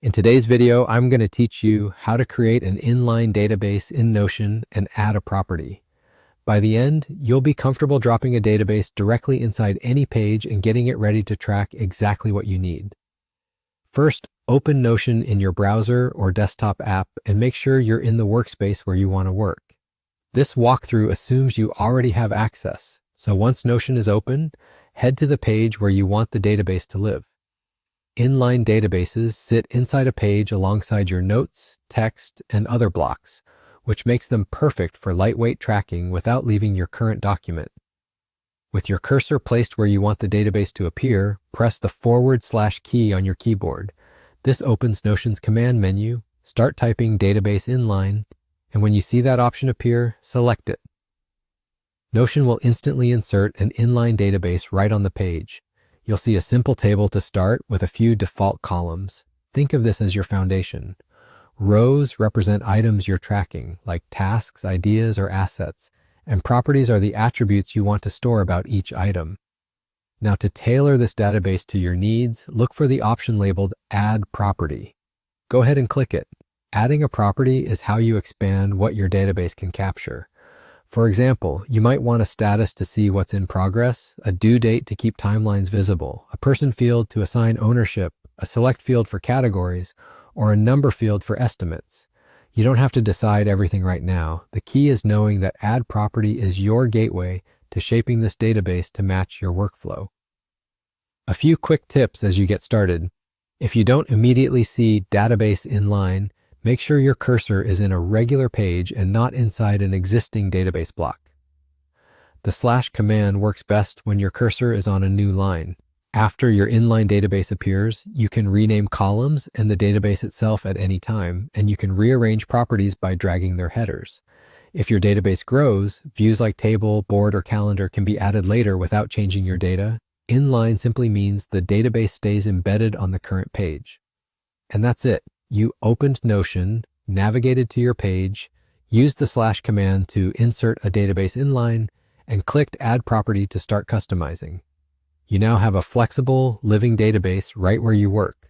In today's video, I'm going to teach you how to create an inline database in Notion and add a property. By the end, you'll be comfortable dropping a database directly inside any page and getting it ready to track exactly what you need. First, open Notion in your browser or desktop app and make sure you're in the workspace where you want to work. This walkthrough assumes you already have access, so once Notion is open, head to the page where you want the database to live. Inline databases sit inside a page alongside your notes, text, and other blocks, which makes them perfect for lightweight tracking without leaving your current document. With your cursor placed where you want the database to appear, press the / key on your keyboard. This opens Notion's command menu, start typing database inline, and when you see that option appear, select it. Notion will instantly insert an inline database right on the page. You'll see a simple table to start with a few default columns. Think of this as your foundation. Rows represent items you're tracking, like tasks, ideas, or assets, and properties are the attributes you want to store about each item. Now, to tailor this database to your needs, look for the option labeled Add Property. Go ahead and click it. Adding a property is how you expand what your database can capture. For example, you might want a status to see what's in progress, a due date to keep timelines visible, a person field to assign ownership, a select field for categories, or a number field for estimates. You don't have to decide everything right now. The key is knowing that Add Property is your gateway to shaping this database to match your workflow. A few quick tips as you get started. If you don't immediately see Database Inline, make sure your cursor is in a regular page and not inside an existing database block. The / command works best when your cursor is on a new line. After your inline database appears, you can rename columns and the database itself at any time, and you can rearrange properties by dragging their headers. If your database grows, views like table, board, or calendar can be added later without changing your data. Inline simply means the database stays embedded on the current page. And that's it. You opened Notion, navigated to your page, used the / command to insert a database inline, and clicked Add Property to start customizing. You now have a flexible, living database right where you work.